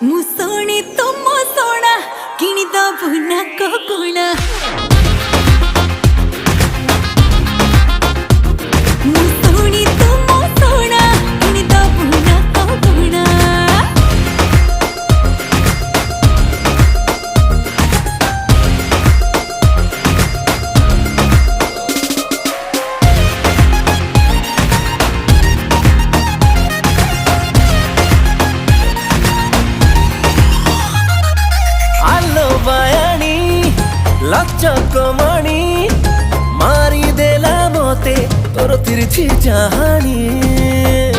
मुसोणी तुम सोना किणी दबु ना कोकुणा मुसोणी तुम सोना किणी दबु ना कोकुणा लचकमणी मारी देला मोते तोर तिरछी चाहनी।